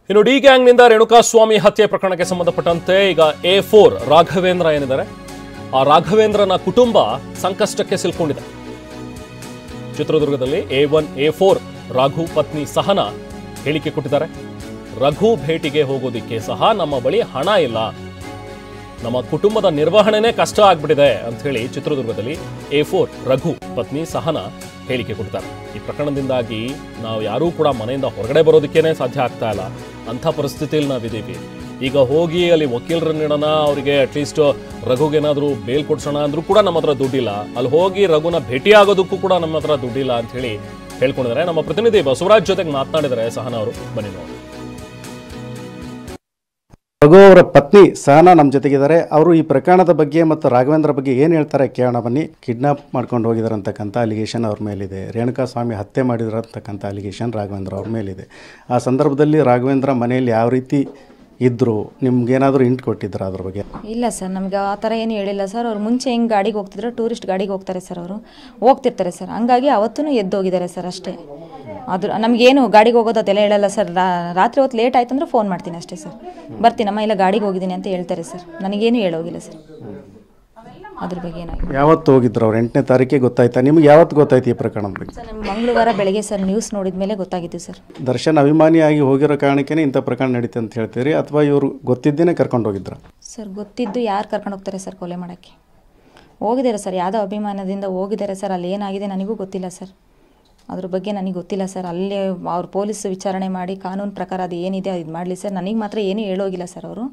ಇನ್ನು ಡಿ ಗ್ಯಾಂಗ್ನಿಂದ ರೇಣುಕಾಸ್ವಾಮಿ ಹತ್ಯೆ ಪ್ರಕರಣಕ್ಕೆ ಸಂಬಂಧಪಟ್ಟಂತೆ ಈಗ A4 ರಾಘವೇಂದ್ರ ಏನಿದ್ದಾರೆ, ಆ ರಾಘವೇಂದ್ರನ ಕುಟುಂಬ ಸಂಕಷ್ಟಕ್ಕೆ ಸಿಲುಕೊಂಡಿದೆ. ಚಿತ್ರದುರ್ಗದಲ್ಲಿ A1 A4 ರಾಘು ಪತ್ನಿ ಸಹನಾ ಹೇಳಿಕೆ ಕೊಟ್ಟಿದ್ದಾರೆ. ರಘು ಭೇಟಿಗೆ ಹೋಗೋದಿಕ್ಕೆ ಸಹ ನಮ್ಮ ಬಳಿ ಹಣ ಇಲ್ಲ, ನಮ್ಮ ಕುಟುಂಬದ ನಿರ್ವಹಣೆನೇ ಕಷ್ಟ ಆಗ್ಬಿಟ್ಟಿದೆ ಅಂತ ಹೇಳಿ ಚಿತ್ರದುರ್ಗದಲ್ಲಿ A4 ರಘು ಪತ್ನಿ ಸಹನಾ ಹೇಳಿಕೆ ಕೊಡ್ತಾರೆ. ಈ ಪ್ರಕರಣದಿಂದಾಗಿ ನಾವು ಯಾರೂ ಕೂಡ ಮನೆಯಿಂದ ಹೊರಗಡೆ ಬರೋದಕ್ಕೇನೆ ಸಾಧ್ಯ ಆಗ್ತಾ ಇಲ್ಲ, ಅಂಥ ಪರಿಸ್ಥಿತಿಯಲ್ಲಿ ನಾವಿದ್ದೀವಿ. ಈಗ ಹೋಗಿ ಅಲ್ಲಿ ವಕೀಲರನ್ನ ಅವರಿಗೆ ಅಟ್ಲೀಸ್ಟ್ ರಘುಗೇನಾದರೂ ಬೇಲ್ ಕೊಡ್ಸೋಣ ಅಂದ್ರೂ ಕೂಡ ನಮ್ಮ ಹತ್ರ ದುಡ್ಡಿಲ್ಲ, ಅಲ್ಲಿ ಹೋಗಿ ರಘುನ ಭೇಟಿ ಆಗೋದಕ್ಕೂ ಕೂಡ ನಮ್ಮ ಹತ್ರ ದುಡ್ಡಿಲ್ಲ ಅಂತ ಹೇಳಿ ಹೇಳ್ಕೊಂಡಿದ್ದಾರೆ. ನಮ್ಮ ಪ್ರತಿನಿಧಿ ಬಸವರಾಜ್ ಜೊತೆಗೆ ಮಾತನಾಡಿದರೆ ಸಹನಾ ಅವರು, ಬನ್ನಿ ನೋಡಿ. ರಘು ಅವರ ಪತ್ನಿ ಸಹನಾ ನಮ್ಮ ಜೊತೆಗಿದ್ದಾರೆ. ಅವರು ಈ ಪ್ರಕರಣದ ಬಗ್ಗೆ ಮತ್ತು ರಾಘವೇಂದ್ರ ಬಗ್ಗೆ ಏನು ಹೇಳ್ತಾರೆ ಕೇಳೋಣ ಬನ್ನಿ. ಕಿಡ್ನಾಪ್ ಮಾಡ್ಕೊಂಡು ಹೋಗಿದ್ದಾರೆ ಅಂತಕ್ಕಂಥ ಅಲಿಗೇಷನ್ ಅವ್ರ ಮೇಲಿದೆ, ರೇಣುಕಾಸ್ವಾಮಿ ಹತ್ಯೆ ಮಾಡಿದ್ರಂತಕ್ಕಂಥ ಅಲಿಗೇಷನ್ ರಾಘವೇಂದ್ರ ಅವ್ರ ಮೇಲಿದೆ. ಆ ಸಂದರ್ಭದಲ್ಲಿ ರಾಘವೇಂದ್ರ ಮನೆಯಲ್ಲಿ ಯಾವ ರೀತಿ ಇದ್ದರು, ನಿಮ್ಗೇನಾದರೂ ಇಂಟ್ ಕೊಟ್ಟಿದ್ರು ಅದ್ರ ಬಗ್ಗೆ? ಇಲ್ಲ ಸರ್, ನಮ್ಗೆ ಆ ಥರ ಏನು ಹೇಳಿಲ್ಲ ಸರ್. ಅವ್ರು ಮುಂಚೆ ಹೆಂಗೆ ಗಾಡಿಗೆ ಹೋಗ್ತಿದ್ರು, ಟೂರಿಸ್ಟ್ ಗಾಡಿಗೆ ಹೋಗ್ತಾರೆ ಸರ್, ಅವರು ಹೋಗ್ತಿರ್ತಾರೆ ಸರ್. ಹಂಗಾಗಿ ಅವತ್ತೂ ಎದ್ದೋಗಿದ್ದಾರೆ ಸರ್ ಅಷ್ಟೇ. ಅದು ನಮಗೇನು ಗಾಡಿಗೆ ಹೋಗೋದು ಅದೆಲ್ಲ ಹೇಳಲ್ಲ ಸರ್. ರಾತ್ರಿ ಹೊತ್ತು ಲೇಟ್ ಆಯ್ತು ಅಂದರೆ ಫೋನ್ ಮಾಡ್ತೀನಿ ಅಷ್ಟೇ ಸರ್, ಬರ್ತೀನಮ್ಮ ಇಲ್ಲ ಗಾಡಿಗೆ ಹೋಗಿದ್ದೀನಿ ಅಂತ ಹೇಳ್ತಾರೆ ಸರ್. ನನಗೇನು ಹೇಳೋಗಿಲ್ಲ ಸರ್ ಅದ್ರ ಬಗ್ಗೆ. ಏನಾಗಿದೆ, ಯಾವತ್ತು ಹೋಗಿದ್ರು ಅವ್ರು? 8ನೇ ತಾರೀಕಿಗೆ ಗೊತ್ತಾಯ್ತಾ ನಿಮ್ಗೆ? ಯಾವತ್ತು ಗೊತ್ತಾಯ್ತು ಈ ಪ್ರಕರಣದ ಬಗ್ಗೆ? ಸರ್ ನಮ್ಗೆ ಮಂಗಳವಾರ ಬೆಳಗ್ಗೆ ಸರ್ ನ್ಯೂಸ್ ನೋಡಿದ ಮೇಲೆ ಗೊತ್ತಾಗಿತ್ತು ಸರ್. ದರ್ಶನ್ ಅಭಿಮಾನಿಯಾಗಿ ಹೋಗಿರೋ ಕಾರಣಕ್ಕೇ ಇಂಥ ಪ್ರಕರಣ ನಡೀತೆ ಅಂತ ಹೇಳ್ತೀರಿ, ಅಥವಾ ಇವರು ಗೊತ್ತಿದ್ದೇನೆ ಕರ್ಕೊಂಡು ಹೋಗಿದ್ರ? ಸರ್ ಗೊತ್ತಿದ್ದು ಯಾರು ಕರ್ಕೊಂಡು ಹೋಗ್ತಾರೆ ಸರ್ ಕೊಲೆ ಮಾಡೋಕ್ಕೆ? ಹೋಗಿದ್ದಾರೆ ಸರ್, ಯಾವುದೋ ಅಭಿಮಾನದಿಂದ ಹೋಗಿದ್ದಾರೆ ಸರ್. ಅಲ್ಲಿ ಏನಾಗಿದೆ ನನಗೂ ಗೊತ್ತಿಲ್ಲ ಸರ್, ಅದ್ರ ಬಗ್ಗೆ ನನಗೆ ಗೊತ್ತಿಲ್ಲ ಸರ್. ಅಲ್ಲೇ ಅವ್ರು ಪೊಲೀಸ್ ವಿಚಾರಣೆ ಮಾಡಿ ಕಾನೂನು ಪ್ರಕಾರ ಅದು ಏನಿದೆ ಇದು ಮಾಡಲಿ ಸರ್. ನನಗೆ ಮಾತ್ರ ಏನೂ ಹೇಳೋಗಿಲ್ಲ ಸರ್. ಅವರು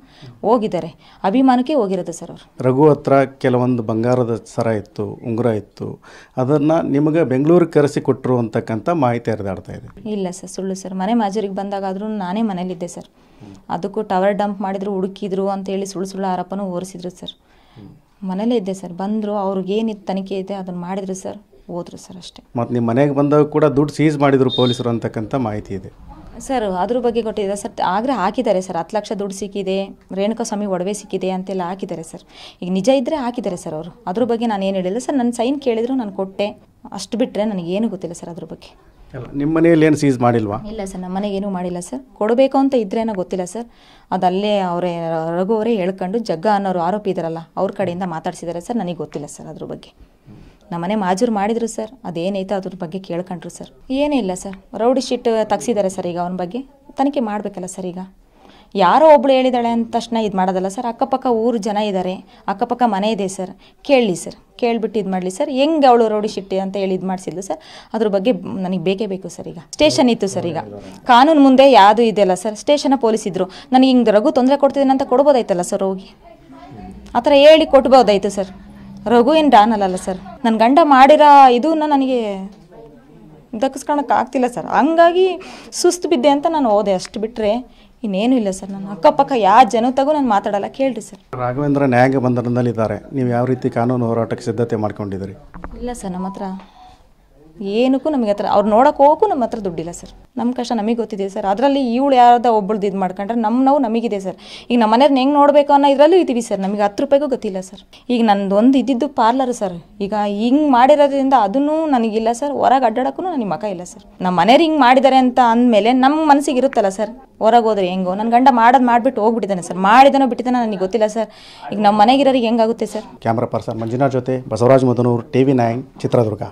ಹೋಗಿದ್ದಾರೆ, ಅಭಿಮಾನಕ್ಕೆ ಹೋಗಿರೋದು ಸರ್. ಅವರು ರಘು ಹತ್ರ ಕೆಲವೊಂದು ಬಂಗಾರದ ಸರ ಇತ್ತು, ಉಂಗುರ ಇತ್ತು, ಅದನ್ನು ನಿಮಗೆ ಬೆಂಗಳೂರಿಗೆ ಕರೆಸಿ ಕೊಟ್ಟರು ಅಂತಕ್ಕಂಥ ಮಾಹಿತಿ ಹರಿದಾಡ್ತಾ ಇದೆ. ಇಲ್ಲ ಸರ್, ಸುಳ್ಳು ಸರ್. ಮನೆ ಮಾಜೂರಿಗೆ ಬಂದಾಗಾದ್ರೂ ನಾನೇ ಮನೇಲಿದ್ದೆ ಸರ್. ಅದಕ್ಕೂ ಟವರ್ ಡಂಪ್ ಮಾಡಿದ್ರು, ಹುಡುಕಿದ್ರು ಅಂತೇಳಿ ಸುಳ್ಳು ಆರೋಪನೂ ಹೊರಿಸಿದ್ರು ಸರ್. ಮನೇಲೇ ಇದ್ದೆ ಸರ್. ಬಂದರು, ಅವ್ರಿಗೇನಿತ್ತು ತನಿಖೆ ಇದೆ ಅದನ್ನು ಮಾಡಿದ್ರು ಸರ್, ಹೋದ್ರು ಸರ್ ಅಷ್ಟೇ. ಮತ್ತು ನಿಮ್ಮ ಮನೆಗೆ ಬಂದಾಗ ಕೂಡ ದುಡ್ಡು ಸೀಸ್ ಮಾಡಿದ್ರು ಪೊಲೀಸರು ಅಂತಕ್ಕಂಥ ಮಾಹಿತಿ ಇದೆ ಸರ್. ಅದ್ರ ಬಗ್ಗೆ ಕೊಟ್ಟಿದೆ ಸರ್. ಆಗ್ರೆ ಹಾಕಿದ್ದಾರೆ ಸರ್, 10 ಲಕ್ಷ ದುಡ್ಡು ಸಿಕ್ಕಿದೆ, ರೇಣುಕಾಸ್ವಾಮಿ ಒಡವೆ ಸಿಕ್ಕಿದೆ ಅಂತೆಲ್ಲ ಹಾಕಿದ್ದಾರೆ ಸರ್. ಈಗ ನಿಜ ಇದ್ದರೆ ಹಾಕಿದ್ದಾರೆ ಸರ್ ಅವರು. ಅದ್ರ ಬಗ್ಗೆ ನಾನು ಏನು ಹೇಳಿಲ್ಲ ಸರ್. ನನ್ನ ಸೈನ್ ಕೇಳಿದ್ರು ನಾನು ಕೊಟ್ಟೆ, ಅಷ್ಟು ಬಿಟ್ಟರೆ ನನಗೇನು ಗೊತ್ತಿಲ್ಲ ಸರ್ ಅದ್ರ ಬಗ್ಗೆ. ನಿಮ್ಮ ಮನೆಯಲ್ಲಿ ಏನು ಸೀಸ್ ಮಾಡಿಲ್ವಾ? ಇಲ್ಲ ಸರ್, ನಮ್ಮ ಮನೆಗೇನು ಮಾಡಿಲ್ಲ ಸರ್. ಕೊಡಬೇಕು ಅಂತ ಇದ್ರೇನೋ ಗೊತ್ತಿಲ್ಲ ಸರ್. ಅದಲ್ಲೇ ಅವರೇ ರಘು ಅವರೇ ಹೇಳ್ಕೊಂಡು ಜಗ್ಗ ಅನ್ನೋರು ಆರೋಪಿ ಇದ್ದಾರಲ್ಲ ಅವ್ರ ಕಡೆಯಿಂದ ಮಾತಾಡ್ಸಿದ್ದಾರೆ ಸರ್. ನನಗೆ ಗೊತ್ತಿಲ್ಲ ಸರ್ ಅದ್ರ ಬಗ್ಗೆ. ನಮ್ಮನೆ ಮಾಜೂರು ಮಾಡಿದ್ರು ಸರ್, ಅದೇನೈತೆ ಅದ್ರ ಬಗ್ಗೆ ಕೇಳ್ಕೊಂಡ್ರು ಸರ್. ಏನೂ ಇಲ್ಲ ಸರ್. ರೌಡಿ ಶೀಟ್ ತೆಗ್ಸಿದ್ದಾರೆ ಸರ್. ಈಗ ಅವನ ಬಗ್ಗೆ ತನಿಖೆ ಮಾಡಬೇಕಲ್ಲ ಸರ್. ಈಗ ಯಾರೋ ಒಬ್ಳು ಹೇಳಿದಾಳೆ ಅಂದ ತಕ್ಷಣ ಇದು ಮಾಡೋದಲ್ಲ ಸರ್. ಅಕ್ಕಪಕ್ಕ ಊರು ಜನ ಇದ್ದಾರೆ, ಅಕ್ಕಪಕ್ಕ ಮನೆ ಇದೆ ಸರ್. ಕೇಳಲಿ ಸರ್, ಕೇಳಿಬಿಟ್ಟು ಇದು ಮಾಡಲಿ ಸರ್. ಹೆಂಗೆ ಅವಳು ರೌಡಿ ಶಿಟ್ಟಿ ಅಂತ ಹೇಳಿ ಇದು ಮಾಡಿಸಿದ್ಲು ಸರ್, ಅದ್ರ ಬಗ್ಗೆ ನನಗೆ ಬೇಕೇ ಬೇಕು ಸರ್. ಈಗ ಸ್ಟೇಷನ್ ಇತ್ತು ಸರ್. ಈಗ ಕಾನೂನು ಮುಂದೆ ಯಾವುದು ಇದೆಯಲ್ಲ ಸರ್. ಸ್ಟೇಷನ್ನ ಪೊಲೀಸ್ ಇದ್ದರು. ನನಗೆ ಹಿಂಗೆ ರಘು ತೊಂದರೆ ಕೊಡ್ತಿದ್ದೀನಿ ಅಂತ ಕೊಡ್ಬೋದಾಯ್ತಲ್ಲ ಸರ್ ಹೋಗಿ. ಆ ಥರ ಹೇಳಿ ಕೊಟ್ಬೋದಾಯ್ತು ಸರ್. ರಘು ಏನು ಡಾನ್ ಅಲ್ಲಲ್ಲ ಸರ್. ನನ್ನ ಗಂಡ ಮಾಡಿರೋ ಇದನ್ನ ನನಗೆ ದಕ್ಕಿಸ್ಕೊಳಕ್ಕೆ ಆಗ್ತಿಲ್ಲ ಸರ್. ಹಂಗಾಗಿ ಸುಸ್ತು ಬಿದ್ದೆ ಅಂತ ನಾನು ಹೋದೆ, ಅಷ್ಟು ಬಿಟ್ಟರೆ ಇನ್ನೇನು ಇಲ್ಲ ಸರ್. ನಾನು ಅಕ್ಕಪಕ್ಕ ಯಾವ ಜನತಾಗೂ ನಾನು ಮಾತಾಡಲ್ಲ, ಕೇಳ್ರಿ ಸರ್. ರಾಘವೇಂದ್ರ ನ್ಯಾಯಾಂಗ ಬಂಧನದಲ್ಲಿದ್ದಾರೆ, ನೀವು ಯಾವ ರೀತಿ ಕಾನೂನು ಹೋರಾಟಕ್ಕೆ ಸಿದ್ಧತೆ ಮಾಡ್ಕೊಂಡಿದ್ದೀರಿ? ಇಲ್ಲ ಸರ್, ನಮ್ಮ ಹತ್ರ ಏನಕ್ಕೂ ನಮಗೆ ಹತ್ರ ಅವ್ರು ನೋಡೋಕೆ ಹೋಗೋಕ್ಕೂ ನಮ್ಮ ಹತ್ರ ದುಡ್ಡಿಲ್ಲ ಸರ್. ನಮ್ಮ ಕಷ್ಟ ನಮಗೆ ಗೊತ್ತಿದೆ ಸರ್. ಅದರಲ್ಲಿ ಇವಳು ಯಾರ್ದ ಒಬ್ಬಳ್ದು ಇದು ಮಾಡ್ಕೊಂಡ್ರೆ ನಮ್ಮ ನೋವು ನಮಗಿದೆ ಸರ್. ಈಗ ನಮ್ಮ ಮನೆಯವ್ರನ್ನ ಹೆಂಗೆ ನೋಡಬೇಕು ಅನ್ನೋ ಇದರಲ್ಲೂ ಇದ್ದೀವಿ ಸರ್. ನಮಗೆ 10 ರೂಪಾಯಿಗೂ ಗೊತ್ತಿಲ್ಲ ಸರ್. ಈಗ ನಂದು ಒಂದು ಇದ್ದಿದ್ದು ಪಾರ್ಲರ್ ಸರ್. ಈಗ ಹಿಂಗೆ ಮಾಡಿರೋದ್ರಿಂದ ಅದನ್ನು ನನಗಿಲ್ಲ ಸರ್. ಹೊರಗೆ ಅಡ್ಡಾಡೋಕ್ಕೂ ನನಗೆ ಮಕ ಇಲ್ಲ ಸರ್. ನಮ್ಮ ಮನೆಯವ್ರು ಹಿಂಗೆ ಮಾಡಿದ್ದಾರೆ ಅಂತ ಅಂದಮೇಲೆ ನಮ್ಮ ಮನಸ್ಸಿಗೆ ಇರುತ್ತಲ್ಲ ಸರ್. ಹೊರಗೆ ಹೋದ್ರೆ ಹೆಂಗೋ, ನನ್ನ ಗಂಡ ಮಾಡಿಬಿಟ್ಟು ಹೋಗ್ಬಿಟ್ಟಿದ್ದಾನೆ ಸರ್. ಮಾಡಿದನೋ ಬಿಟ್ಟಿದ್ದಾನೋ ನನಗೆ ಗೊತ್ತಿಲ್ಲ ಸರ್. ಈಗ ನಮ್ಮ ಮನೆಗಿರೋರಿಗೆ ಹೆಂಗಾಗುತ್ತೆ ಸರ್? ಕ್ಯಾಮ್ರಾ ಪರ್ಸನ್ ಮಂಜುನಾಥ್ ಜೊತೆ ಬಸವರಾಜ್ ಮದನೂರು, TV9 ಚಿತ್ರದುರ್ಗ.